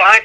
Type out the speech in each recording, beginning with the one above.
5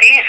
30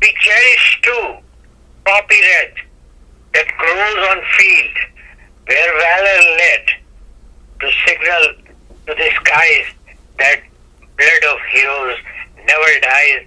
we cherish too poppy red that grows on field where valor led to signal to the skies that blood of heroes never dies।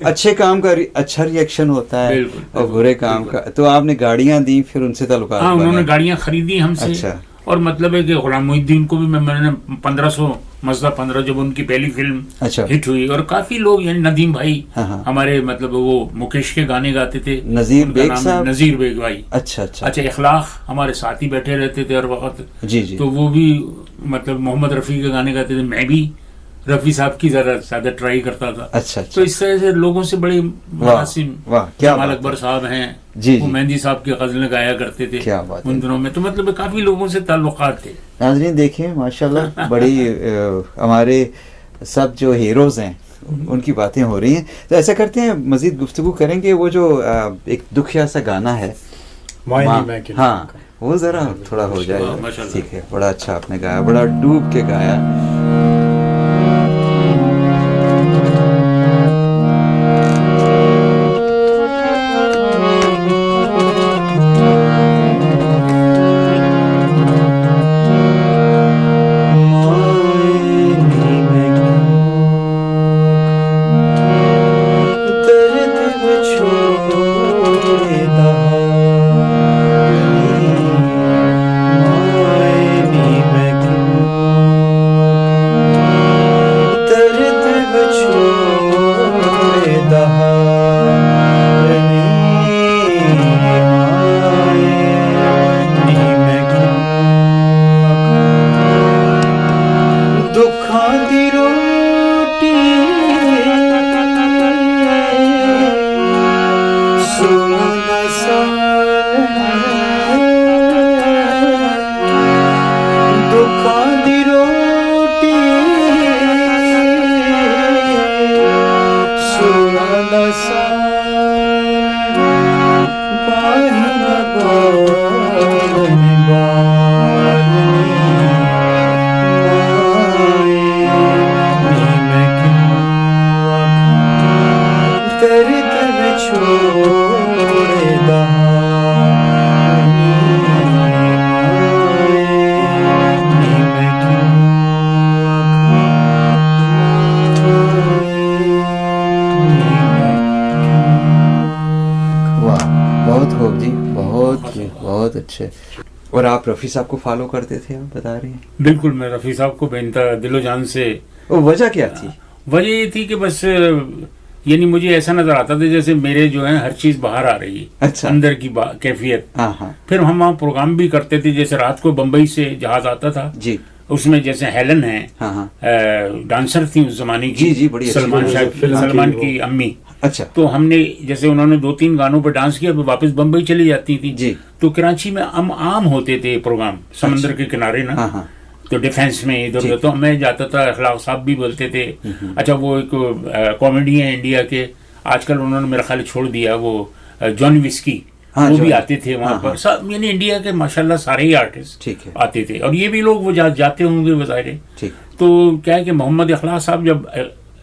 اچھے کام کا اچھا reaction ہوتا ہے اور برے کام کا. تو آپ نے گاڑیاں دی پھر ان سے تعلقات؟ ہاں انہوں نے گاڑیاں خریدی ہم سے. اچھا. اور مطلب ہے کہ غلام محی الدین کو بھی میں نے 1500 مزدہ 15 جب ان کی پہلی فلم ہٹ ہوئی, اور کافی لوگ یعنی ندیم بھائی ہمارے مطلب وہ مکیش کے گانے گاتے تھے, نذیر بیگ صاحب, نذیر بیگ بھائی. اچھا اچھا. اخلاق ہمارے ساتھ ہی بیٹھے رہتے تھے ہر وقت. جی جی. تو وہ بھی مطلب محمد رفیع کے گانے گاتے تھے, میں بھی رفیع صاحب کی زیادہ ٹرائی کرتا تھا. اچھا. تو اس طرح سے لوگوں سے بڑے مناسب, جمال اکبر صاحب ہیں, وہ مہندی صاحب کی غزلیں گایا کرتے تھے ان دنوں میں. تو مطلب کافی لوگوں سے تعلقات تھے. ناظرین دیکھیں ماشاءاللہ بڑی ہمارے سب جو ہیروز ہیں ان کی باتیں ہو رہی ہیں. تو ایسا کرتے ہیں مزید گفتگو کریں گے. وہ جو ایک دکھیا سا گانا ہے, ہاں وہ ذرا تھوڑا ہو جائے. ٹھیک ہے, بڑا اچھا آپ نے گایا, بڑا ڈوب کے گایا. اور آپ رفیع صاحب کو فالو کرتے تھے, آپ بتا رہے ہیں؟ بالکل, میں رفیع صاحب کو بے دل و جان سے. وجہ کیا تھی؟ وجہ یہ تھی کہ بس یعنی مجھے ایسا نظر آتا تھا جیسے میرے جو ہے ہر چیز باہر آ رہی ہے. اچھا. اندر کی کیفیت. پھر ہم وہاں پروگرام بھی کرتے تھے, جیسے رات کو بمبئی سے جہاز آتا تھا جی, اس میں جیسے ہیلن ہے ڈانسر تھی اس زمانے کی, سلمان کی امی. اچھا. تو ہم نے جیسے انہوں نے 2-3 گانوں پہ ڈانس کیا, واپس بمبئی چلی جاتی تھی جی. تو کراچی میں عام ہوتے تھے پروگرام سمندر کے کنارے نا, تو ڈیفینس میں ادھر. تو میں جاتا تھا, اخلاق صاحب بھی بولتے تھے. اچھا وہ ایک کامیڈی ہیں انڈیا کے, آج کل انہوں نے میرا خیال چھوڑ دیا, وہ جان وسکی, وہ بھی آتے تھے وہاں پر. سب یعنی انڈیا کے ماشاءاللہ سارے ہی آرٹسٹ آتے تھے, اور یہ بھی لوگ وہ جاتے ہوں گے بظاہر. تو کیا ہے کہ محمد اخلاق صاحب جب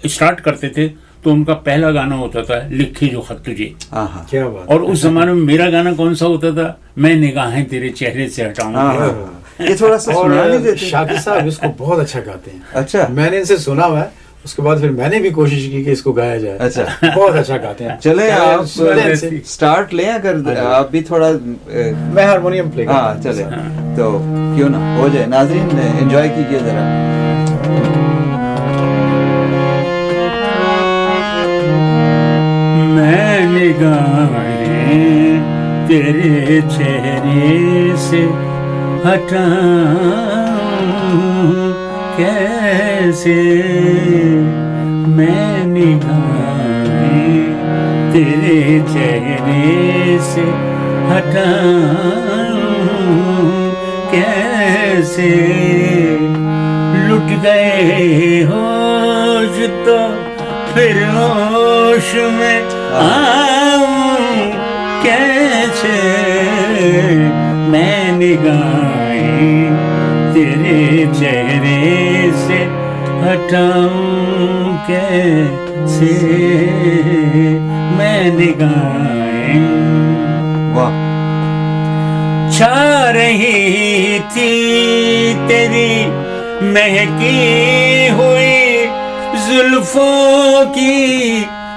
اسٹارٹ کرتے تھے تو ان کا پہلا گانا ہوتا تھا لکھے جو خط تجھے. کیا بات. اور اس زمانے میں میرا گانا کون سا ہوتا تھا, میں نگاہیں تیرے چہرے سے ہٹاؤں. یہ تھوڑا سا سنا نہیں دیتے. شاکر صاحب اس کو بہت اچھا گاتے ہیں. اچھا. میں نے ان سے سنا ہوا ہے, اس کے بعد پھر میں نے بھی کوشش کی کہ اس کو گایا جائے. اچھا. بہت اچھا گاتے ہیں. چلیں آپ سٹارٹ لیں, اگر آپ بھی تھوڑا. میں ہارمونیم پلے کرتا ہوں. چلیں تو کیوں نہ ہو جائے. ناظرین انجوائے کیجیے ذرا. میں نگاہیں تیرے چہرے سے ہٹاؤں کیسے, میں نگاہیں تیرے چہرے سے ہٹاؤں کیسے, لٹ گئے ہوش تو پھر ہوش میں آؤں کیسے, میں نگاہیں تیرے چہرے سے ہٹاؤں کیسے, میں نگاہیں. چھا رہی تھی تیری مہکی ہوئی زلفوں کی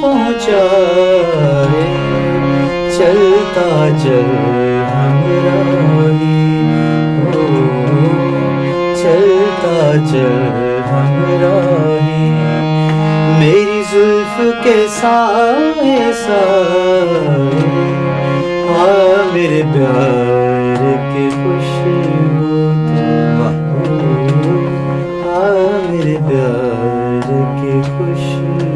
پہنچائے چلتا چل ہمراہی ہو چلتا چل ہمراہی میری زلف کے سائے سائے میرے پیار کے خوشبو میرے پیار کے خوشبو.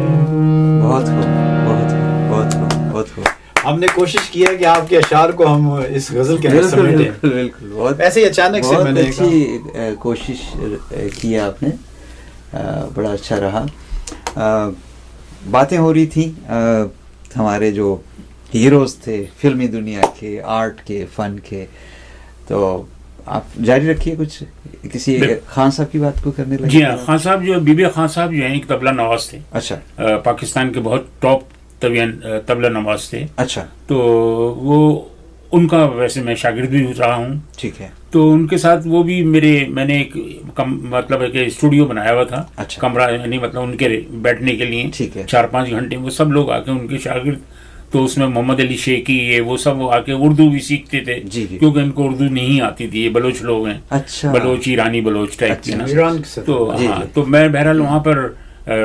بہت خوب بہت خوب بہت خوب بہت خوب. ہم نے کوشش کی ہے کہ آپ کے اشعار کو ہم اس غزل کے اندر سمیٹیں. بالکل بالکل بہت ایسے ہی اچانک سے میں نے بہت اچھی کوشش کی آپ نے, بڑا اچھا رہا. باتیں ہو رہی تھیں ہمارے جو ہیروز تھے فلمی دنیا کے, آرٹ کے, فن کے, تو آپ جاری رکھیے. کچھ کسی خان صاحب کی بات کو کرنے لگے. جی ہاں, خان صاحب جو بی بی خان صاحب جو ہیں ایک طبلہ نواز تھے. اچھا. پاکستان کے بہت ٹاپ طبلہ نواز تھے. اچھا. تو وہ ان کا ویسے میں شاگرد بھی رہا ہوں. ٹھیک ہے. تو ان کے ساتھ وہ بھی میں نے ایک مطلب ہے کہ اسٹوڈیو بنایا ہوا تھا. اچھا. کمرہ یعنی مطلب ان کے بیٹھنے کے لیے. ٹھیک ہے. 4-5 گھنٹے وہ سب لوگ آ کے ان کے شاگرد, تو اس میں محمد علی شیخی یہ وہ سب آ کے اردو بھی سیکھتے تھے. جی جی. کیونکہ ان کو اردو نہیں آتی تھی, یہ بلوچ لوگ ہیں. اچھا. بلوچ ایرانی بلوچ ٹائپ کے نا. تو جی ہاں, تو میں بہرحال وہاں پر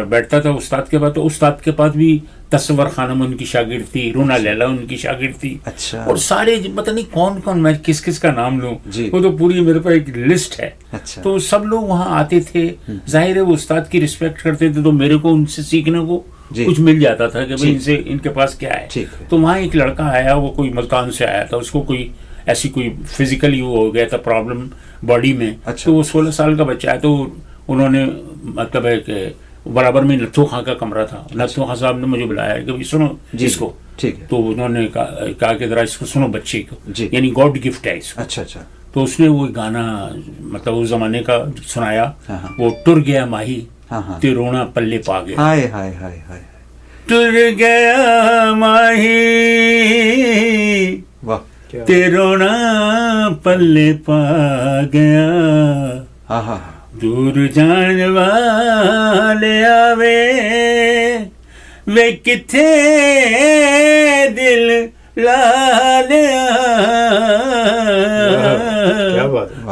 بیٹھتا تھا استاد کے پاس. تو استاد کے پاس بھی تصور خانم ان کی شاگرد تھی, رونا لیلا ان کی شاگرد تھی. اچھا. اور سارے پتہ نہیں کون کون, میں کس کس کا نام لوں, جی. وہ تو پوری میرے پاس ایک لسٹ ہے. اچھا. تو سب لوگ وہاں آتے تھے. ظاہر ہے وہ استاد کی رسپیکٹ کرتے تھے, تو میرے کو ان سے سیکھنے کو کچھ مل جاتا تھا کہ بھائی ان کے پاس کیا ہے. تو وہاں ایک لڑکا آیا, وہ کوئی ملتان سے آیا تھا, اس کو کوئی ایسی کوئی فزیکلی وہ ہو گیا تھا پرابلم باڈی میں. تو وہ 16 سال کا بچہ ہے. تو انہوں نے مطلب ہے کہ برابر میں نتھو خان کا کمرہ تھا. نتھو خان صاحب نے مجھے بلایا کہ سنو اس کو. تو انہوں نے کہا کہ ذرا اس کو سنو بچے کو, یعنی گاڈ گفٹ ہے اس کو. اچھا اچھا. تو اس نے وہ گانا مطلب اس زمانے کا سنایا, وہ ٹر گیا ماہی تے رونا پلے پا گیا. ہائے ہائے ہائے ہائے. ٹر گیا ماہی تے رونا پلے پا گیا. دور جان والے آوے وے کتھے دل لا لیا.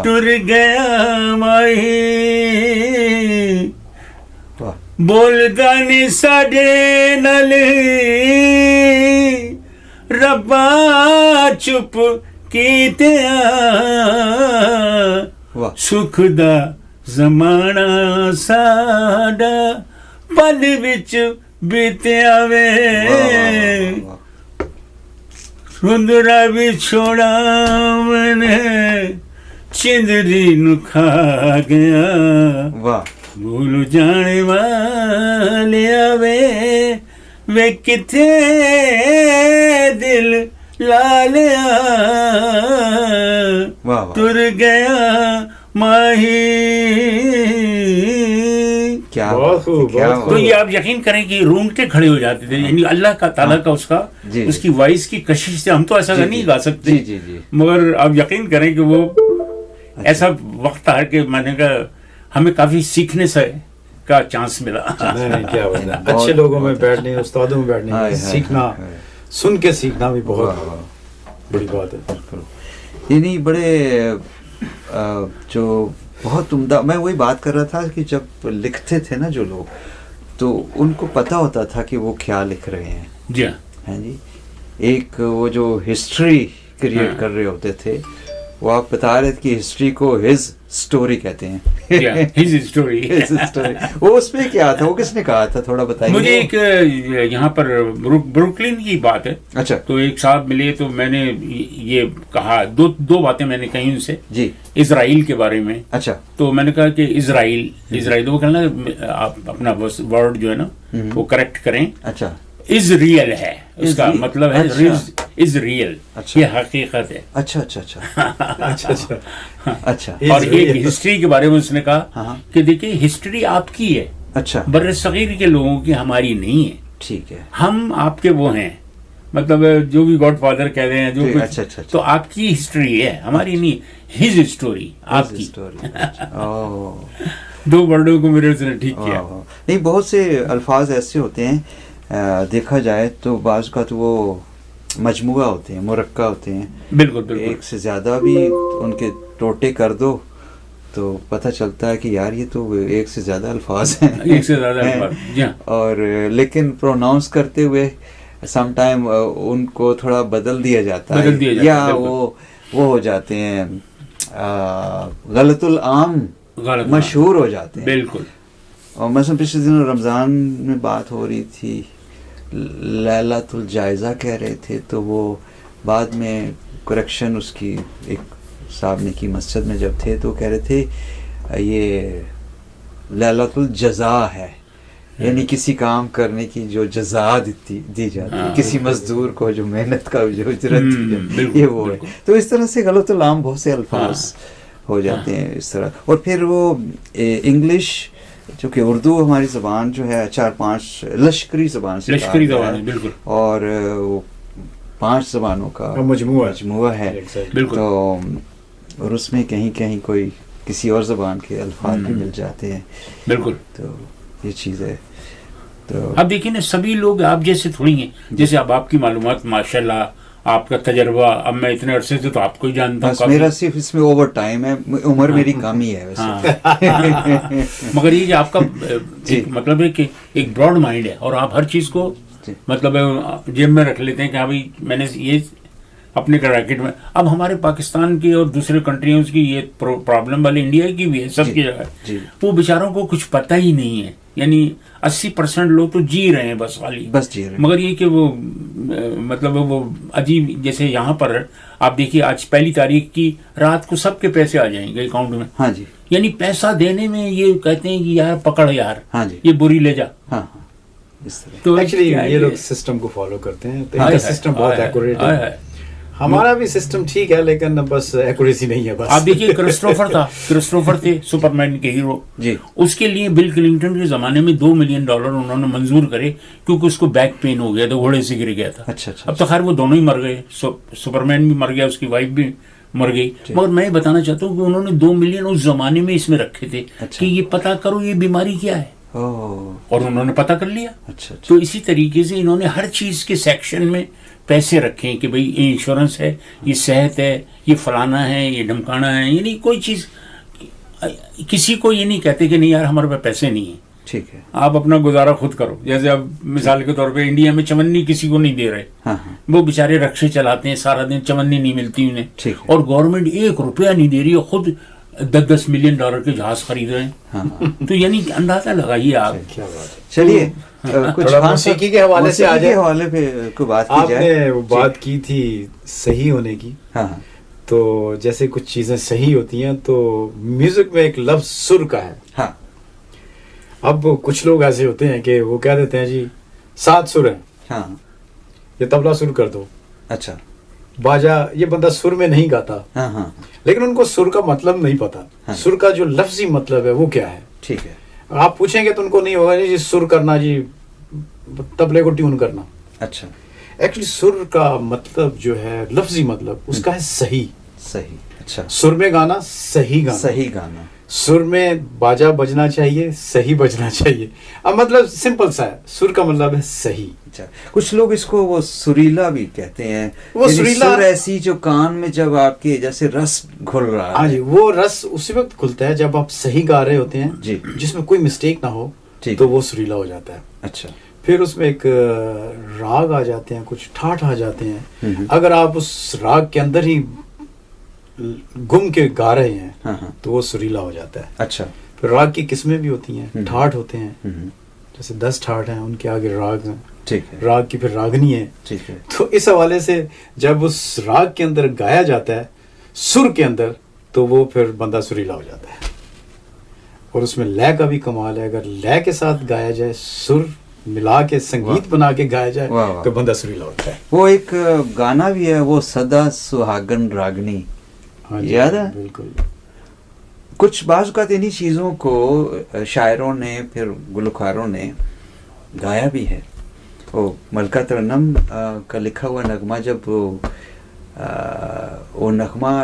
ٹر گیا ماہی بولدا نہیں ساڈے نال ربا چپ کیتیا. سکھ دا زمانہ ساڈا پل وچ بیتیا وے. رندرا بھی چھوڑا میں نے چندری نو کھا گیا. بھول جانے والے آوے وے کتھے دل لا لیا. ٹر گیا ماہی. تو یہ آپ یقین کریں کہ رونگٹے کھڑے ہو جاتے تھے, یعنی اللہ کا تعالیٰ کا اس کی وائس کی کشش سے. ہم تو ایسا نہیں گا سکتے, مگر آپ یقین کریں کہ وہ ایسا وقت تھا کہ میں نے کہا ہمیں کافی سیکھنے سے کا چانس ملا. اچھے لوگوں میں بیٹھنے, استادوں میں بیٹھنے, سیکھنا, سن کے سیکھنا بھی بہت بڑی بات ہے. یعنی بڑے جو بہت عمدہ. میں وہی بات کر رہا تھا کہ جب لکھتے تھے نا جو لوگ, تو ان کو پتہ ہوتا تھا کہ وہ کیا لکھ رہے ہیں. جی ہاں جی. ایک وہ جو ہسٹری کریٹ کر رہے ہوتے تھے, وہ آپ بتا رہے تھے کہ ہسٹری کو ہز سٹوری کہتے ہیں. وہ اس میں کیا تھا, وہ کس نے کہا تھا, تھوڑا بتائیے. مجھے ایک یہاں پر بروکلن کی بات ہے. اچھا. تو ایک صاحب ملے, تو میں نے یہ کہا, دو باتیں میں نے کہیں ان سے. جی. اسرائیل کے بارے میں. اچھا. تو میں نے کہا کہ اسرائیل وہ کہنا آپ اپنا ورڈ جو ہے نا وہ کریکٹ کریں. اچھا. از ریئل ہے, اس کا مطلب ہے از ریئل, یہ حقیقت ہے. اچھا اچھا اچھا اچھا. اور ایک ہسٹری کے بارے میں اس نے کہا کہ دیکھیے ہسٹری آپ کی ہے, اچھا, بر صغیر کے لوگوں کی ہماری نہیں ہے. ٹھیک ہے. ہم آپ کے وہ ہیں, مطلب جو بھی گاڈ فادر کہہ رہے ہیں جو تو آپ کی ہسٹری ہے, ہماری نہیں. ہز اسٹوری, آپ کی. دو ورڈوں کو میرے سے ٹھیک کیا. نہیں, بہت سے الفاظ ایسے ہوتے ہیں دیکھا جائے تو بعض کا تو وہ مجموعہ ہوتے ہیں, مرکہ ہوتے ہیں, بالکل ایک سے زیادہ بھی ان کے ٹوٹے کر دو تو پتہ چلتا ہے کہ یار یہ تو ایک سے زیادہ الفاظ ہیں, ایک سے زیادہ الفاظ, اور لیکن پروناؤنس کرتے ہوئے سم ٹائم ان کو تھوڑا بدل دیا جاتا ہے, یا وہ ہو جاتے ہیں غلط العام مشہور ہو جاتے ہیں. بالکل. اور مثلا پچھلے دنوں رمضان میں بات ہو رہی تھی, لیلۃ الجائزہ کہہ رہے تھے, تو وہ بعد میں کریکشن اس کی ایک صاحب نے کی مسجد میں جب تھے تو کہہ رہے تھے یہ لیلۃ الجزا ہے, یعنی کسی کام کرنے کی جو جزا دی جاتی ہے کسی مزدور کو, جو محنت کا جو اجرت دی جاتی ہے, یہ وہ ہے. تو اس طرح سے غلط العام بہت سے الفاظ ہو جاتے ہیں اس طرح. اور پھر وہ انگلش, چونکہ اردو ہماری زبان جو ہے 4-5 لشکری زبان سے بالکل, اور وہ 5 زبانوں کا مجموعہ ہے, تو اور اس میں کہیں کہیں کوئی کسی اور زبان کے الفاظ بھی مل جاتے ہیں. بالکل. تو یہ چیز ہے. تو اب دیکھیں نا, سبھی لوگ آپ جیسے تھوڑی ہیں, جیسے اب آپ کی معلومات ماشاءاللہ, آپ کا تجربہ, اب میں اتنے عرصے سے تو آپ کو ہی جانتا ہوں, میرا صرف اس میں اوور ٹائم ہے, عمر میری کم ہی ہے ویسے, مگر یہ آپ کا مطلب ہے کہ ایک براڈ مائنڈ ہے, اور آپ ہر چیز کو مطلب جیب میں رکھ لیتے ہیں کہ ہاں بھائی میں نے یہ اپنے ریکٹ میں. اب ہمارے پاکستان کی اور دوسرے کنٹریوں کی یہ پرابلم والے انڈیا کی بھی ہے, سب کی جگہ, وہ بیچاروں کو کچھ پتہ ہی نہیں ہے. یعنی 80% لوگ تو جی رہے ہیں بس خالی, جی رہے ہیں. مگر یہ کہ وہ مطلب وہ عجیب, جیسے یہاں پر آپ دیکھیے آج 1 تاریخ کی رات کو سب کے پیسے آ جائیں گے اکاؤنٹ میں. ہاں جی. یعنی پیسہ دینے میں یہ کہتے ہیں کہ یار پکڑ یار, ہاں جی, یہ بری لے جا. ہاں, تو ایکچولی یہ لوگ سسٹم کو فالو کرتے ہیں, تو ان کا سسٹم بہت ایکوریٹ ہے. ہمارا بھی سسٹم ٹھیک ہے, لیکن بس ایکوریسی نہیں ہے. بس آپ دیکھیے کرسٹوفر تھے سپرمین کے ہیرو, اس کے لیے بل کلنٹن کے زمانے میں $2 ملین انہوں نے منظور کرے, کیونکہ اس کو بیک پین ہو گیا تھا, گھوڑے سے گر گیا تھا. اب تو خیر وہ دونوں ہی مر گئے, سپرمین بھی مر گیا, اس کی وائف بھی مر گئی. مگر میں بتانا چاہتا ہوں کہ انہوں نے $2 ملین اس زمانے میں اس میں رکھے تھے کہ یہ پتا کرو یہ بیماری کیا ہے, اور انہوں نے پتا کر لیا. تو اسی طریقے سے انہوں نے ہر چیز کے سیکشن میں پیسے رکھیں کہ بھئی یہ انشورنس ہے, یہ صحت ہے, یہ فلانا ہے, یہ ڈھمکانا ہے. یعنی کوئی چیز کسی کو یہ نہیں کہتے کہ نہیں یار ہمارے پاس پیسے نہیں ہیں, ٹھیک ہے, آپ اپنا گزارا خود کرو. جیسے اب مثال کے طور پہ انڈیا میں چمنی کسی کو نہیں دے رہے, وہ بیچارے رکشے چلاتے ہیں, سارا دن چمنی نہیں ملتی انہیں, اور گورنمنٹ $1 نہیں دے رہی ہے, خود $10 ملین کے جہاز خرید رہے ہیں. تو یعنی اندازہ لگائیے آپ. چلیے کچھ موسیقی کے حوالے سے آ جائے, حوالے پہ کوئی بات کی جائے. آپ نے وہ بات کی تھی صحیح ہونے کی, تو جیسے کچھ چیزیں صحیح ہوتی ہیں تو میوزک میں ایک لفظ سر کا ہے. اب کچھ لوگ ایسے ہوتے ہیں کہ وہ کہہ دیتے ہیں جی 7 سر ہیں, یہ طبلہ سر کر دو. اچھا, باجا, یہ بندہ سر میں نہیں گاتا, لیکن ان کو سر کا مطلب نہیں پتا. سر کا جو لفظی مطلب ہے وہ کیا ہے, ٹھیک ہے, آپ پوچھیں گے تو ان کو نہیں ہوگا جی سر کرنا, جی طبلے کو ٹیون کرنا. اچھا, ایکچولی سر کا مطلب جو ہے لفظی مطلب اس کا ہے صحیح. اچھا, سر میں گانا, صحیح گانا. سر میں باجا بجنا چاہیے, صحیح بجنا چاہیے. اب مطلب سمپل سا ہے, سر کا مطلب ہے صحیح. اچھا, کچھ لوگ اس کو وہ سریلا بھی کہتے ہیں, وہ سریلا ایسی جو کان میں جب آپ کے جیسے رس گھل رہا ہے. ہاں جی, وہ رس اسی وقت کھلتا ہے جب آپ صحیح گا رہے ہوتے ہیں جی, جس میں کوئی مسٹیک نہ ہو, تو وہ سریلا ہو جاتا ہے. اچھا, پھر اس میں ایک راگ آ جاتے ہیں, کچھ ٹھاٹھ آ جاتے ہیں. اگر آپ اس راگ کے اندر ہی گم کے گا رہے ہیں تو وہ سریلا ہو جاتا ہے. اچھا, پھر راگ کی قسمیں بھی ہوتی ہیں, ٹھاٹھ ہوتے ہیں, جیسے 10 ٹھاٹھ ہیں, ان کے آگے راگ ہیں. ٹھیک ہے, راگ کی پھر راگنی ہے. ٹھیک ہے. تو اس حوالے سے جب اس راگ کے اندر گایا جاتا ہے سر کے اندر, تو وہ پھر بندہ سریلا ہو جاتا ہے. اور اس میں لے کا بھی کمال ہے, اگر لے کے ساتھ گایا جائے, سر ملا کے سنگیت بنا کے گایا جائے تو بندہ سریلا ہوتا ہے. وہ ایک گانا بھی ہے, وہ سدا سہاگن راگنی, یاد ہے؟ بالکل. کچھ بعض اوقات انہی چیزوں کو شاعروں نے, پھر گلوکاروں نے گایا بھی ہے. وہ ملکہ ترنم کا لکھا ہوا نغمہ, جب وہ نغمہ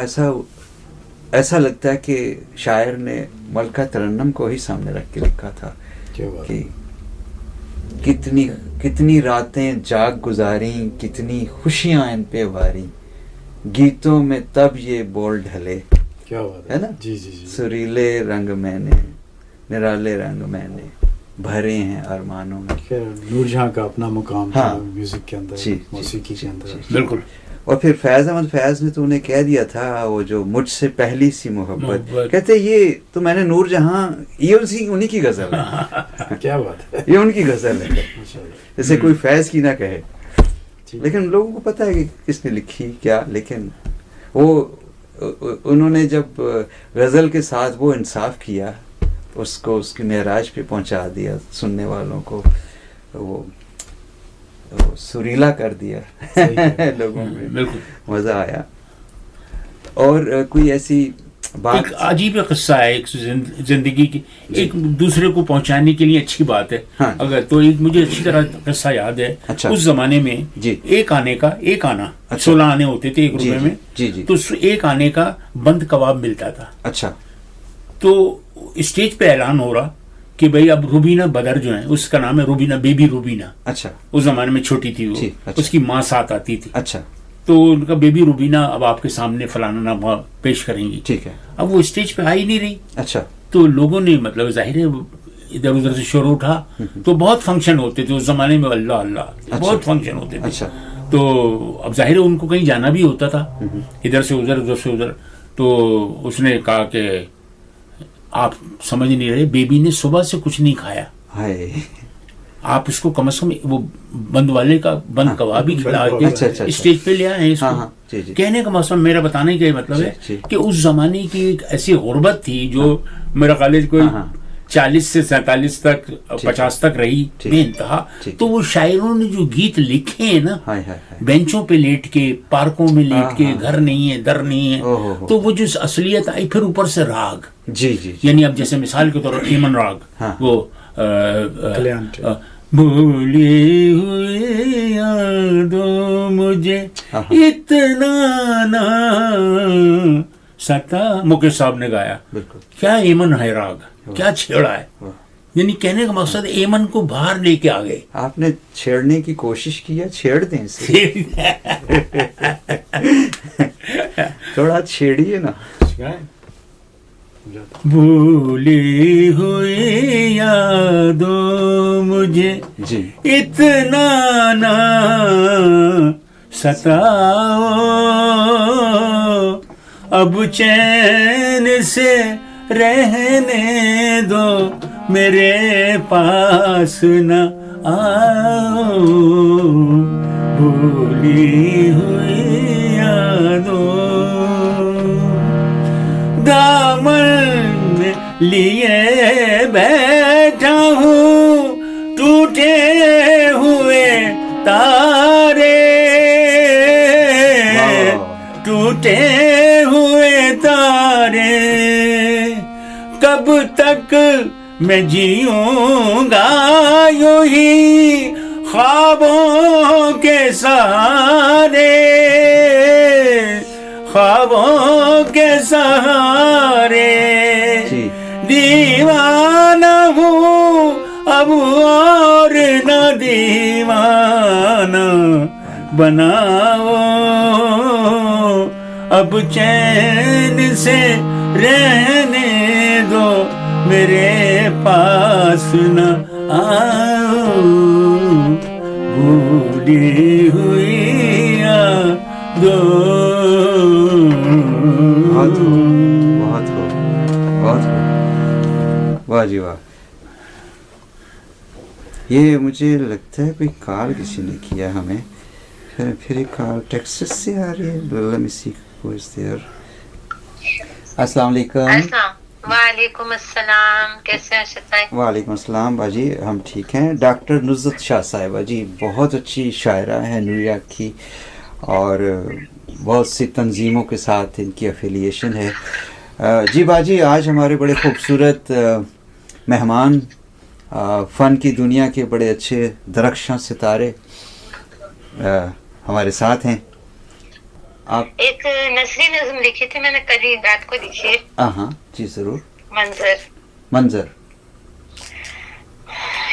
ایسا لگتا ہے کہ شاعر نے ملکہ ترنم کو ہی سامنے رکھ کے لکھا تھا کہ کتنی راتیں جاگ گزاریں، کتنی خوشیاں ان پہ واری، گیتوں میں تب یہ بول ڈھلے. کیا بات ہے نا؟ جی جی جی. سریلے رنگ میں نے، نرالے رنگ میں نے بھرے ہیں ارمانوں میں. نور جہاں کا اپنا مقام تھا میوزک کے اندر، جی موسیقی کے اندر. بالکل. اور پھر فیض احمد فیض نے تو انہیں کہہ دیا تھا وہ جو مجھ سے پہلی سی محبت، کہتے یہ تو میں نے نور جہاں، یہ انہی کی غزل ہے. کیا بات ہے، یہ ان کی غزل ہے، جیسے کوئی فیض کی نہ کہے. لیکن لوگوں کو پتہ ہے کہ کس نے لکھی کیا، لیکن وہ انہوں نے جب غزل کے ساتھ وہ انصاف کیا، اس کو اس کی معراج پہ پہنچا دیا، سننے والوں کو وہ سریلا کر دیا لوگوں میں. بالکل مزہ آیا. اور کوئی ایسی بات، ایک عجیب قصہ ہے ایک زندگی کی، ایک دوسرے کو پہنچانے کے لیے اچھی بات ہے. اگر تو ایک مجھے اچھی طرح قصہ یاد ہے. اس زمانے میں ایک آنا 16 آنے ہوتے تھے ایک روپے میں، تو ایک آنے کا بند کباب ملتا تھا. اچھا. تو اسٹیج پہ اعلان ہو رہا کہ بھئی اب روبینہ بدر جو ہے، اس کا نام ہے روبینہ، بیبی روبینہ. اچھا. اس زمانے میں چھوٹی تھی وہ، اس کی ماں ساتھ آتی تھی. اچھا. تو ان کا بیبی روبینہ اب آپ کے سامنے فلانا نام پیش کریں گی. ٹھیک ہے. اب وہ اسٹیج پہ آئی نہیں رہی. اچھا. تو لوگوں نے مطلب ظاہر ہے ادھر ادھر سے شور اٹھا. تو بہت فنکشن ہوتے تھے اس زمانے میں، اللہ اللہ بہت فنکشن ہوتے تھے. تو اب ظاہر ہے ان کو کہیں جانا بھی ہوتا تھا، ادھر سے ادھر ادھر سے ادھر. تو اس نے کہا کہ آپ سمجھ نہیں رہے، بیبی نے صبح سے کچھ نہیں کھایا، آپ اس کو کم از کم وہ بند والے کا بند کباب ہی کھلا کے اسٹیج پہ لے آئے اس کو. کہنے کا مقصد، میرا بتانے کا مطلب ہے کہ اس زمانے کی ایک ایسی غربت تھی جو میرا خیال ہے کوئی 40 سے 47 تک 50 تک رہی بے انتہا. تو وہ شاعروں نے جو گیت لکھے ہیں نا، بینچوں پہ لیٹ کے، پارکوں میں لیٹ کے، گھر نہیں ہے در نہیں ہے، تو وہ جو اصلیت آئی. پھر اوپر سے راگ، یعنی اب جیسے مثال کے طور پر ایمن راگ، وہ بھولی ہوئی یادوں مجھے اتنا نہ ستا، مکیش صاحب نے گایا. کیا ایمن ہے راگ، کیا چھیڑا ہے. یعنی کہنے کا مقصد ایمن کو باہر لے کے آ گئے. آپ نے چھیڑنے کی کوشش کی ہے، چھیڑ دیں اسے تھوڑا چھیڑیے نا. بھولی ہوئی یادوں مجھے اتنا نہ ستاؤ، اب چین سے رہنے دو، میرے پاس نہ آؤ. بھولی ہوئی یادوں دامن لیے بیٹھا ہوں، ٹوٹے ہوئے تارے، ٹوٹے ہوئے تارے، کب تک میں جیوں گا یوں ہی خوابوں کے سہارے، خوابوں کے سہارے. دیوانہ ہوں اب اور نہ دیوانہ بناؤ، اب چین سے رہنے دو، میرے پاس نہ آؤ. بھولی ہوئی یادوں. واہ جی واہ. یہ مجھے لگتا ہے کوئی کال کسی نے کیا ہمیں. پھر ایک کال ٹیکسس سے آ رہی ہے. السلام علیکم. وعلیکم السلام. کیسے ہیں شاہ؟ وعلیکم السلام باجی، ہم ٹھیک ہیں. ڈاکٹر نصرت شاہ صاحبہ جی بہت اچھی شاعرہ ہیں نیو یارک کی، اور بہت سی تنظیموں کے ساتھ ان کی افیلیشن ہے. جی باجی، آج ہمارے بڑے خوبصورت مہمان، فن کی دنیا کے بڑے اچھے درخشاں ستارے ہمارے ساتھ ہیں. آپ ایک نثری نظم لکھی تھی میں نے، کل ہی رات کو لکھی. ہاں جی ضرور. منظر.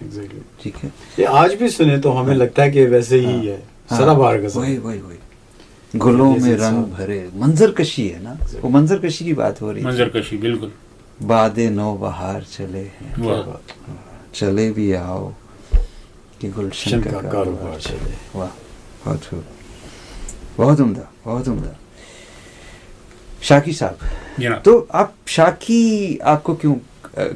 Exactly. ٹھیک ہے. یہ آج بھی سنے تو ہمیں لگتا ہے کہ ویسے ہی ہے, سدا بہار غزل. وہی گلوں میں رنگ بھرے, منظر کشی ہے نا, وہ منظر کشی کی بات ہو رہی ہے. منظر کشی بالکل. باد نو بہار چلے ہیں, چلے بھی آؤ کہ گلشن کا کاروبار چلے. واہ, بہت خوب, بہت عمدہ, بہت عمدہ. شاکی صاحب, تو آپ شاکی آپ کو کیوں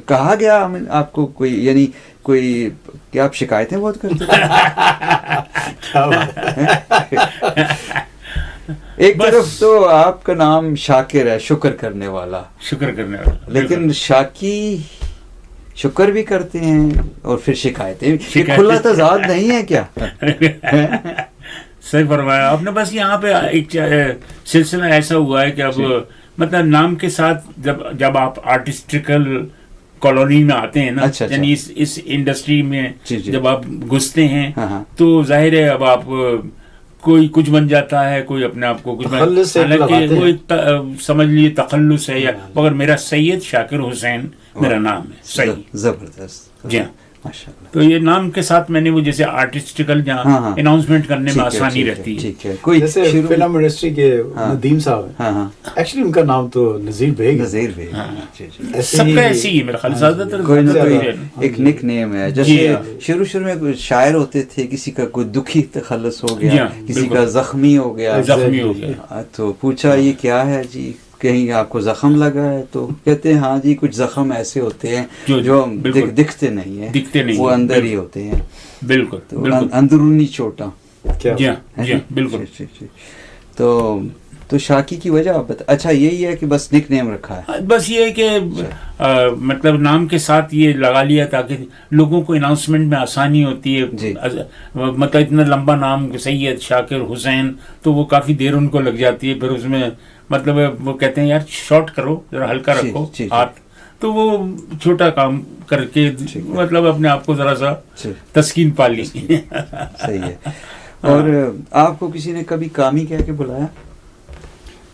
کہا گیا؟ آپ کو کوئی یعنی کوئی کیا آپ شکایتیں بہت کرتے ایک طرف تو آپ کا نام شاکر ہے, شکر کرنے والا, لیکن شاکی شکر بھی کرتے ہیں اور پھر شکایتیں, کھلا تضاد نہیں ہے کیا؟ صحیح فرمایا آپ نے. بس یہاں پہ ایک سلسلہ ایسا ہوا ہے کہ اب مطلب نام کے ساتھ جب آپ آرٹسٹیکل کالونی میں آتے ہیں نا, یعنی اس انڈسٹری میں جب آپ گھستے ہیں تو ظاہر ہے اب آپ کوئی کچھ بن جاتا ہے, کوئی اپنے آپ کو کچھ, حالانکہ وہ ایک سمجھ لیے تخلص ہے, یا مگر میرا سید شاکر حسین میرا نام ہے. صحیح, زبردست. جی ہاں, تو یہ نام کے ساتھ میں نے وہ جیسے آرٹسٹیکل جہاں اناؤنسمنٹ کرنے میں آسانی رہتی ہے. جیسے فلم انڈسٹری کے ندیم صاحب ہیں, ایکچولی ان کا نام تو نذیر بیگ. سب کا ایسی ہی میرا خیال زیادہ تر ایک نک نیم ہے. جیسے شروع میں شاعر ہوتے تھے, کسی کا کوئی دکھی تخلص ہو گیا, کسی کا زخمی ہو گیا, تو پوچھا یہ کیا ہے جی, کہیں آپ کو زخم لگا ہے؟ تو کہتے ہیں ہاں جی کچھ زخم ایسے ہوتے ہیں جو دکھتے نہیں ہیں, وہ اندر ہی ہوتے ہیں. بالکل, اندرونی چوٹاں. جی بالکل. تو شاکی کی وجہ آپ بتا. اچھا یہی ہے کہ بس نک نیم رکھا ہے؟ بس یہ ہے کہ مطلب نام کے ساتھ یہ لگا لیا تاکہ لوگوں کو اناؤنسمنٹ میں آسانی ہوتی ہے. مطلب اتنا لمبا نام سید شاکر حسین تو وہ کافی دیر ان کو لگ جاتی ہے, پھر اس میں مطلب وہ کہتے ہیں یار شارٹ کرو, ذرا ہلکا رکھو ہاتھ, تو وہ چھوٹا کام کر کے مطلب اپنے آپ کو ذرا سا تسکین پا لی. صحیح ہے. اور آپ کو کسی نے کبھی کامی کہہ کے بلایا؟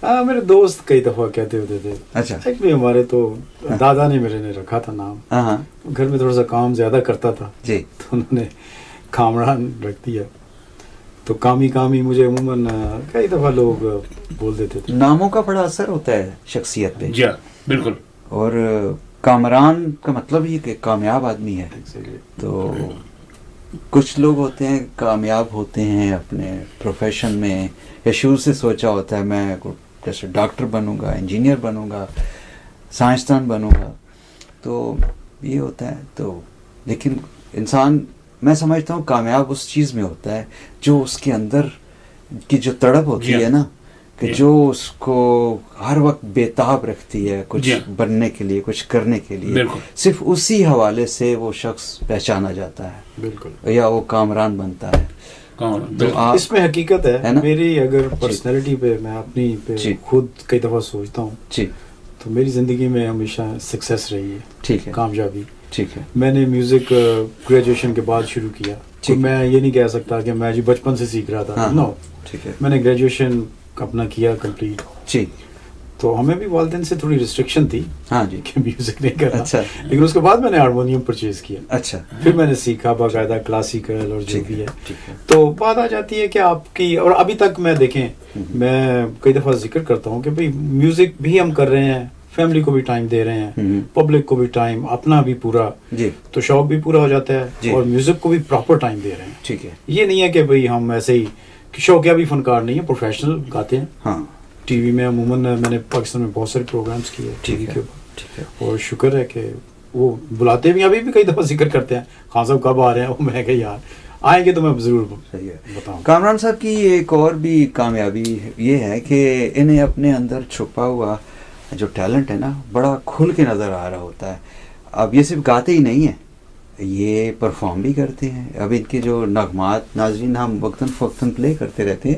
ہاں, میرے دوست کئی دفعہ کہتے ہوتے تھے. اچھا, ایکچولی ہمارے تو دادا نے میرے نے رکھا تھا نام. گھر میں تھوڑا سا کام زیادہ کرتا تھا جی, تو انہوں نے کامران رکھ دیا. تو کامی مجھے عموماً کئی دفعہ لوگ بول دیتے تھے. ناموں کا بڑا اثر ہوتا ہے شخصیت پہ. جی بالکل. اور کامران کا مطلب یہ کہ کامیاب آدمی ہے. تو کچھ لوگ ہوتے ہیں کامیاب ہوتے ہیں اپنے پروفیشن میں, یا شروع سے سوچا ہوتا ہے میں جیسے ڈاکٹر بنوں گا, انجینئر بنوں گا, سائنسدان بنوں گا, تو یہ ہوتا ہے. تو لیکن انسان, میں سمجھتا ہوں کامیاب اس چیز میں ہوتا ہے جو اس کے اندر کی جو تڑپ ہوتی ہے نا, کہ جو اس کو ہر وقت بےتاب رکھتی ہے کچھ بننے کے لیے, کچھ کرنے کے لیے, صرف اسی حوالے سے وہ شخص پہچانا جاتا ہے. بالکل, یا وہ کامران بنتا ہے. اس میں حقیقت ہے میری, اگر پرسنالٹی پہ میں اپنی پہ خود کئی دفعہ سوچتا ہوں تو میری زندگی میں ہمیشہ سکسیس رہی ہے. ٹھیک ہے, کامیابی. ٹھیک ہے, میں نے میوزک گریجویشن کے بعد شروع کیا. میں یہ نہیں کہہ سکتا کہ میں جی بچپن سے سیکھ رہا تھا. نو, میں نے گریجویشن اپنا کیا کمپلیٹ. جی, تو ہمیں بھی والدین سے تھوڑی ریسٹرکشن تھی کہ میوزک نہیں کرنا. لیکن اس کے بعد میں نے ہارمونیم پرچیز کیا. اچھا, پھر میں نے سیکھا باقاعدہ کلاسیکل اور جو بھی ہے. تو بات آ جاتی ہے کہ آپ کی, اور ابھی تک میں دیکھیں, میں کئی دفعہ ذکر کرتا ہوں کہ بھائی میوزک بھی ہم کر رہے ہیں, فیملی کو بھی ٹائم دے رہے ہیں, پبلک کو بھی ٹائم, اپنا بھی پورا, تو شوق بھی پورا ہو جاتا ہے, اور میوزک کو بھی پراپر ٹائم دے رہے ہیں. ٹھیک ہے, یہ نہیں ہے کہ بھائی ہم ایسے ہی, شوقیہ بھی فنکار نہیں ہے, پروفیشنل گاتے ہیں. ہاں, ٹی وی میں عموماً میں نے پاکستان میں بہت سارے پروگرامز کیے ٹی وی کے اوپر, اور شکر ہے کہ وہ بلاتے بھی, ابھی بھی کئی دفعہ ذکر کرتے ہیں خان صاحب کب آ رہے ہیں, میں کہ یار آئیں گے تو میں ضرور بتاؤں. کامران صاحب کی ایک اور بھی کامیابی یہ ہے کہ انہیں اپنے اندر چھپا ہوا جو ٹیلنٹ ہے نا بڑا کھل کے نظر آ رہا ہوتا ہے. اب یہ صرف گاتے ہی نہیں ہیں, یہ پرفارم بھی کرتے ہیں. اب ان کے جو نغمات ناظرین ہم وقتاً فوقتاً پلے کرتے رہتے ہیں.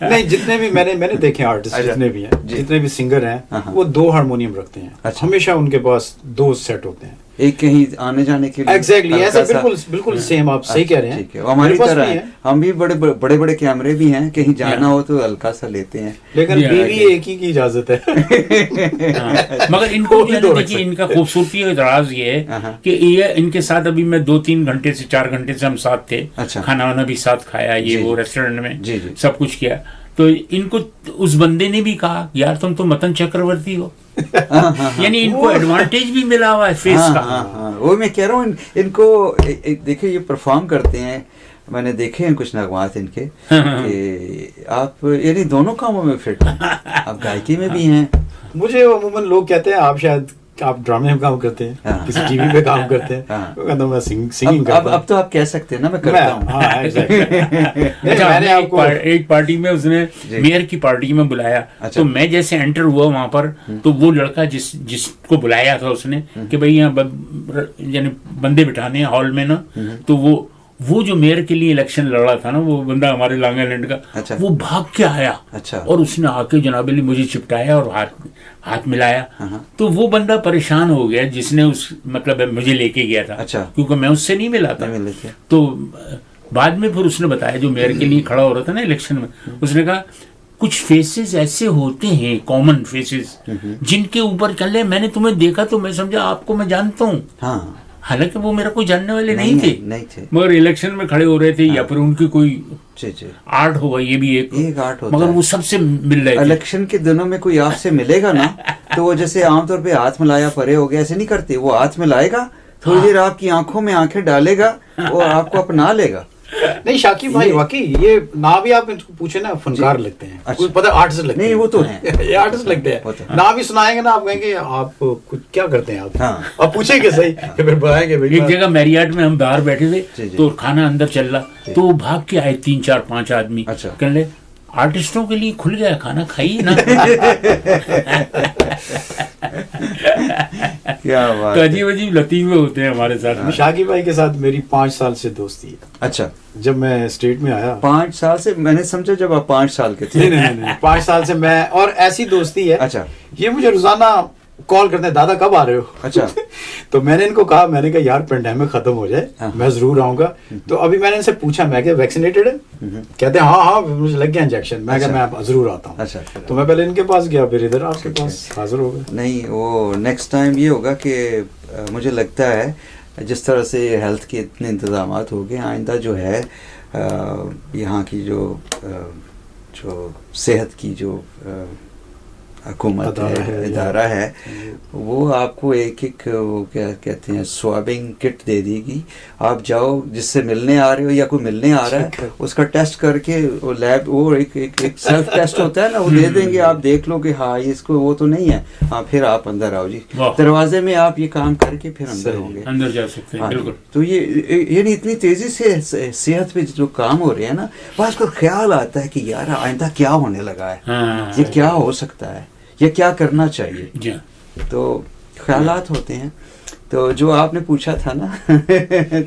نہیں جتنے بھی میں نے دیکھے آرٹسٹ جتنے بھی ہیں جتنے بھی سنگر ہیں وہ 2 ہارمونیم رکھتے ہیں ہمیشہ ان کے پاس 2 سیٹ ہوتے ہیں ایک کہیں آنے جانے کے لیے ایگزیکٹلی ایسا بالکل سیم آپ صحیح کہہ رہے ہیں. ہماری طرح ہے ہم بھی بڑے بڑے کیمرے بھی ہیں کہیں جانا ہو تو ہلکا سا لیتے ہیں لیکن بیوی ایک ہی کی اجازت ہے. مگر ان کو دیکھیے ان کا خوبصورتی اور راز یہ ہے کہ یہ ان کے ساتھ ابھی میں 2-3 گھنٹے سے 4 گھنٹے سے ہم ساتھ تھے کھانا وانا بھی ساتھ کھایا یہ وہ ریسٹورینٹ میں سب کچھ کیا تو ان کو اس بندے نے بھی کہا یار تم تو متن چکرورتی ہو یعنی ان کو ایڈوانٹیج بھی ملا ہوا ہے فیس کا. وہ میں کہہ رہا ہوں ان کو دیکھیں یہ پرفارم کرتے ہیں میں نے دیکھے ہیں کچھ نغمات ان کے کہ آپ یعنی دونوں کاموں میں فٹ ہیں آپ گائکی میں بھی ہیں. مجھے عموماً لوگ کہتے ہیں آپ شاید آپ ڈرامے میں کام کرتے ہیں کسی ٹی وی پہ کام کرتے ہیں کہتا ہوں میں سنگنگ کرتا ہوں. اب تو آپ کہہ سکتے ہیں نا میں کرتا ہوں. ایک پارٹی میں اس نے میئر کی پارٹی میں بلایا تو میں جیسے انٹر ہوا وہاں پر تو وہ لڑکا جس کو بلایا تھا اس نے کہ بھائی یہاں یعنی بندے بٹھانے ہیں ہال میں نا تو وہ جو میئر کے لیے الیکشن لڑ رہا تھا نا وہ بندہ ہمارے لانگا لینڈ کا وہ بھاگ کے آیا اور اس نے آ کے جناب علی مجھے چپٹایا اور ہاتھ ملایا تو وہ بندہ پریشان ہو گیا جس نے اس مطلب مجھے لے کے گیا تھا کیونکہ میں اس سے نہیں ملا تھا. تو بعد میں پھر اس نے بتایا جو میئر کے لیے کھڑا ہو رہا تھا نا الیکشن میں اس نے کہا کچھ فیسز ایسے ہوتے ہیں کامن فیسز جن کے اوپر چلے میں نے تمہیں دیکھا تو میں سمجھا آپ کو میں جانتا ہوں حالانکہ وہ میرا کوئی جاننے والے نہیں تھے مگر الیکشن میں کھڑے ہو رہے تھے یا پھر ان کی کوئی آرٹ ہوگا یہ بھی ایک آرٹ ہوتا مگر وہ سب سے مل رہے تھے. الیکشن کے دنوں میں کوئی آپ سے ملے گا نا تو وہ جیسے عام طور پہ ہاتھ ملایا پرے ہو گیا ایسے نہیں کرتے وہ ہاتھ ملائے گا تھوڑی دیر آپ کی آنکھوں میں آنکھیں ڈالے گا وہ آپ کو اپنا لے گا. نہیں شاکب بھائی واقعی یہ نہ بھی آپ پوچھے نا فنکار لگتے ہیں پتہ آرٹسٹ لگتے ہیں. نہیں وہ تو ہیں یہ آرٹسٹ لگتے ہیں نہ بھی سنائیں گے نا آپ کہیں گے آپ کچھ کیا کرتے ہیں آپ پوچھیں گے صحیح کہ پھر بتائیں گے. ایک جگہ میریاٹ میں ہم باہر بیٹھے تھے تو کھانا اندر چل رہا تو وہ بھاگ کے آئے 3-4-5 آدمی کہنے لے آرٹسٹوں کے لیے کھل گیا کھانا کھائیے نا. تو عجیب عجیب لطیفے ہوتے ہیں ہمارے ساتھ. شاکب بھائی کے ساتھ میری 5 سال سے دوستی ہے. اچھا جب میں اسٹیٹ میں آیا 5 سال سے میں نے سمجھا جب آپ 5 سال کے تھے. نہیں 5 سال سے میں اور ایسی دوستی ہے. اچھا یہ مجھے روزانہ کال کرتے ہیں دادا کب آ رہے ہو. اچھا تو میں نے ان کو کہا میں نے کہا یار پینڈیمک ختم ہو جائے میں ضرور آؤں گا. تو ابھی میں نے ان سے پوچھا میں کہ ویکسینیٹڈ ہے کہتے ہیں ہاں مجھے لگ گیا انجیکشن. میں کہا میں ضرور آتا ہوں. اچھا تو میں پہلے ان کے پاس گیا پھر ادھر آپ کے پاس حاضر ہو گیا. نہیں وہ نیکسٹ ٹائم یہ ہوگا کہ مجھے لگتا ہے جس طرح سے ہیلتھ کے اتنے انتظامات ہو گئے آئندہ جو ہے یہاں کی جو صحت کی جو حکومت ہے ادارہ ہے وہ آپ کو ایک وہ کیا کہتے ہیں سوابنگ کٹ دے دے گی. آپ جاؤ جس سے ملنے آ رہے ہو یا کوئی ملنے آ رہا ہے اس کا ٹیسٹ کر کے وہ لیب وہ ایک سیلف ٹیسٹ ہوتا ہے نا وہ دے دیں گے آپ دیکھ لو کہ ہاں اس کو وہ تو نہیں ہے ہاں پھر آپ اندر آؤ جی دروازے میں آپ یہ کام کر کے پھر اندر ہوں گے اندر جا سکتے ہیں. بالکل. تو یہ یعنی اتنی تیزی سے صحت پہ جو کام ہو رہے ہیں نا بعض کو خیال آتا ہے کہ یار آئندہ کیا ہونے لگا ہے یہ کیا ہو سکتا ہے یہ کیا کرنا چاہیے. تو خیالات ہوتے ہیں. تو جو آپ نے پوچھا تھا نا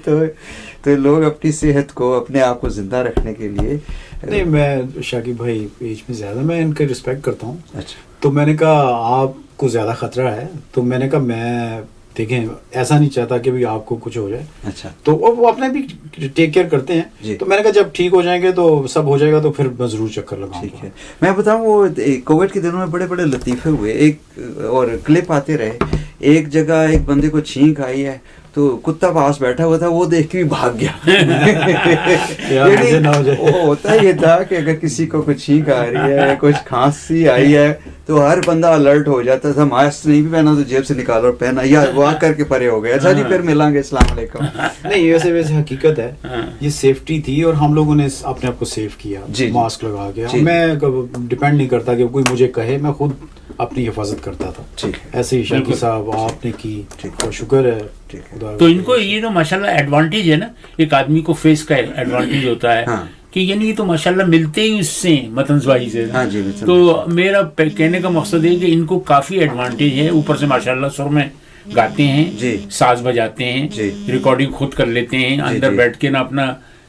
تو لوگ اپنی صحت کو اپنے آپ کو زندہ رکھنے کے لیے نہیں میں شاکب بھائی ایج میں زیادہ میں ان کے رسپیکٹ کرتا ہوں. اچھا تو میں نے کہا آپ کو زیادہ خطرہ ہے تو میں نے کہا میں دیکھیں ایسا نہیں چاہتا کہ بھی آپ کو کچھ ہو جائے. اچھا تو وہ اپنے بھی ٹیک کیئر کرتے ہیں. تو میں نے کہا جب ٹھیک ہو جائیں گے تو سب ہو جائے گا تو پھر میں ضرور چکر لگاؤں گا. ٹھیک ہے. میں بتاؤں وہ کووڈ کے دنوں میں بڑے بڑے لطیفے ہوئے ایک اور کلپ آتے رہے. ایک جگہ ایک بندے کو چھینک آئی ہے تو کتا پاس بیٹھا ہوا تھا وہ دیکھ کے بھی بھاگ گیا. وہ ہوتا یہ تھا کہ اگر کسی کو کچھ چھینک آ رہی ہے کچھ کھانسی آئی ہے تو ہر بندہ الرٹ ہو جاتا تھا. ماسک نہیں بھی پہنا تو جیب سے نکالو اور پہنا یا واک کر کے پرے ہو گیا. اچھا جی پھر ملیں گے السلام علیکم. نہیں ویسے حقیقت ہے یہ سیفٹی تھی اور ہم لوگوں نے اپنے آپ کو سیف کیا ماسک لگا کے. میں ڈپینڈ نہیں کرتا کہ کوئی مجھے کہے میں خود اپنی حفاظت کرتا تھا. ایسے ہی شاکر صاحب آپ نے کی شکر ہے. تو ان کو یہ تو ماشاءاللہ ایڈوانٹیج ہے نا ایک آدمی کو فیس کا ایڈوانٹیج ہوتا ہے کہ یعنی یہ تو ماشاءاللہ ملتے ہی اس سے متنز بھائی سے. تو میرا کہنے کا مقصد ہے کہ ان کو کافی ایڈوانٹیج ہے. اوپر سے ماشاءاللہ سر میں گاتے ہیں ساز بجاتے ہیں ریکارڈنگ خود کر لیتے ہیں اندر بیٹھ کے نا اپنا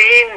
3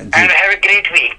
and have a great week.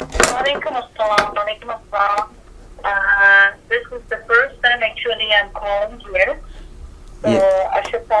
Walaikum assalam. Walaikum assalam. This is the first time actually I'm calling here. So Ashok sir,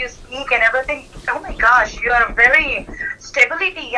you speak and everything. Oh my gosh, you are very stability.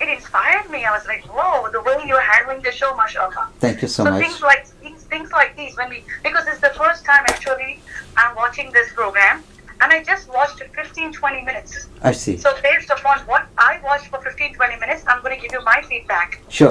it inspired me. I was like, whoa, the way you're handling the show, mashallah. Thank you so much. Things like these because it's the first time actually I'm watching this program. And I just watched 15-20 minutes. I see. So based upon what I watched for 15-20 minutes, I'm going to give you my feedback. Sure.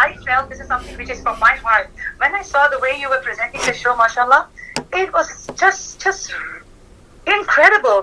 I felt, this is something which is from my heart. When I saw the way you were presenting the show, mashallah, it was just incredible.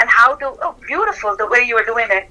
and how to beautiful the way you are doing it.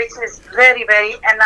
which is very very, and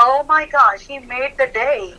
oh my gosh, he made the day,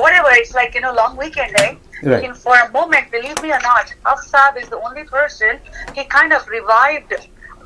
whatever, it's like long weekend day. Right. And for a moment, believe me or not, Hafs Saab is the only person he kind of revived.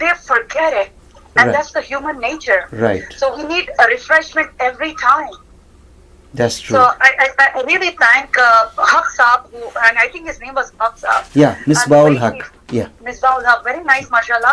they forget it. And Right. that's the human nature. Right. So we need a refreshment every time. That's true. So I really thank Haq Saab, who, and I think his name was Haq Saab. Yeah, Misbahul Haq. Yeah. Misbahul Haq, very nice, mashallah.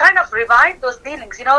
kind of revived those feelings. You know,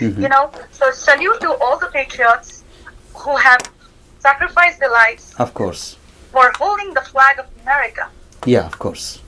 You know, so salute to all the patriots who have sacrificed their lives Of course. for holding the flag of America. Yeah, of course.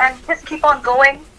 And just keep on going.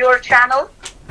your channel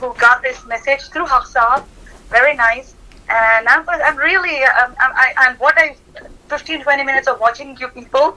who got this message through Haq Saab. Very nice. And I'm really I'm what I 15-20 minutes of watching you people,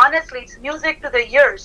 honestly it's music to the ears.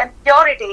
and purity.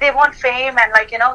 They want fame and like you know,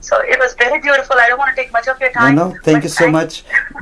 So it was very beautiful. I don't want to take much of your time. No, thank you so much.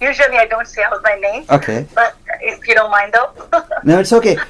usually I don't say out my name. Okay. But if you don't mind though. No, it's okay.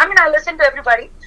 I mean I listen to everybody.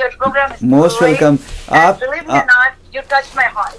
your program is Most great. welcome. And believe me or not, you touched my heart.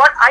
what I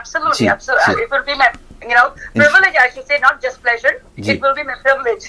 absolutely. It will be my privilege, I should say, not just pleasure. It will be my privilege.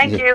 Thank you.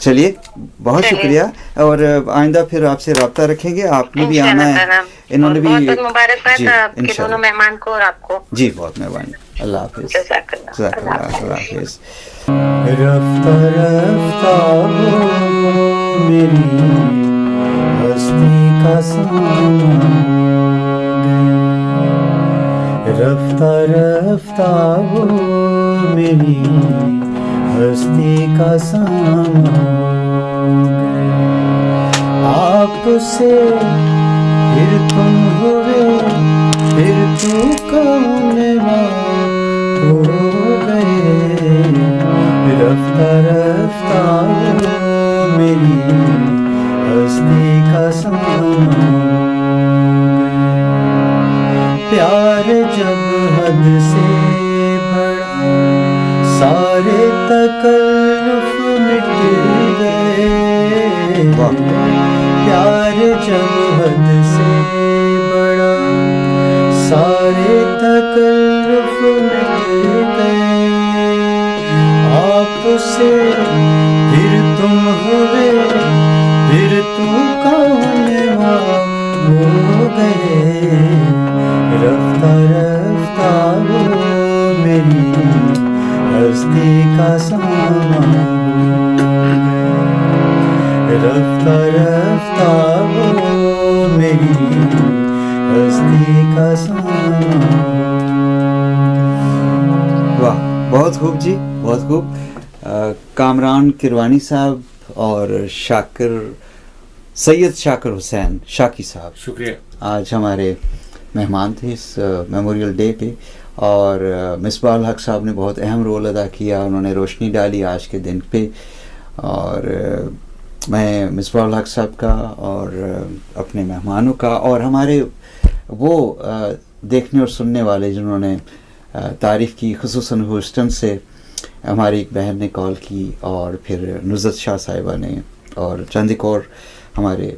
چلیے بہت شکریہ, اور آئندہ پھر آپ سے رابطہ رکھیں گے. آپ نے بھی آنا ہے, انہوں نے بھی. بہت مبارکباد آپ کے دونوں مہمان کو اور آپ کو. جی بہت مہربانی, اللہ حافظ. جزاک اللہ. اللہ حافظ. رفتہ رفتہ میری ہستی کا سامان گئے, رفتہ رفتہ میری ہستی کا سامان گئے. آپ سے پھر تم ہوئے, پھر تو کون ہو گئے, رفتہ رفتہ میری ہستی کا سامان گئے. پیار جب حد سے بڑا سارے تکلف مٹ گئے, پیار جب حد سے بڑا سارے تکلف مٹ گئے. آپ سے پھر تم ہوئے, پھر تو کون ہو گئے, رفتہ رفتہ میری ہستی کا سامان گئے, رفتہ رفتہ میری ہستی کا سامان. واہ, بہت خوب جی, بہت خوب. کامران کروانی صاحب اور سید شاکر حسین شاکی صاحب, شکریہ, آج ہمارے مہمان تھے اس میموریل ڈے پہ. اور مصباح الحق صاحب نے بہت اہم رول ادا کیا, انہوں نے روشنی ڈالی آج کے دن پہ. اور میں مصباح الحق صاحب کا اور اپنے مہمانوں کا اور ہمارے وہ دیکھنے اور سننے والے جنہوں نے تعریف کی, خصوصاً ہیوسٹن سے ہماری ایک بہن نے کال کی, اور پھر نصرت شاہ صاحبہ نے, اور چند ایک اور ہمارے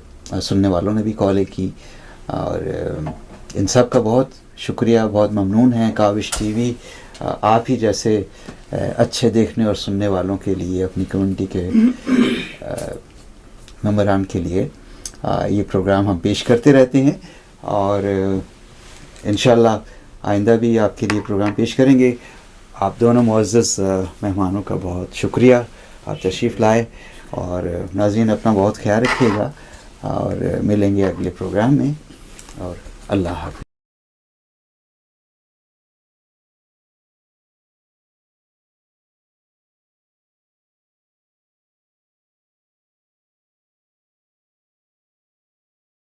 سننے والوں نے بھی کالیں کی. اور ان سب کا بہت شکریہ, بہت ممنون ہیں. کاوش ٹی وی آپ ہی جیسے اچھے دیکھنے اور سننے والوں کے لیے, اپنی کمیونٹی کے ممبران کے لیے یہ پروگرام ہم پیش کرتے رہتے ہیں. اور انشاءاللہ آئندہ بھی آپ کے لیے پروگرام پیش کریں گے. آپ دونوں معزز مہمانوں کا بہت شکریہ, آپ تشریف لائے. اور ناظرین اپنا بہت خیال رکھیے گا, اور ملیں گے اگلے پروگرام میں, اور اللہ حافظ.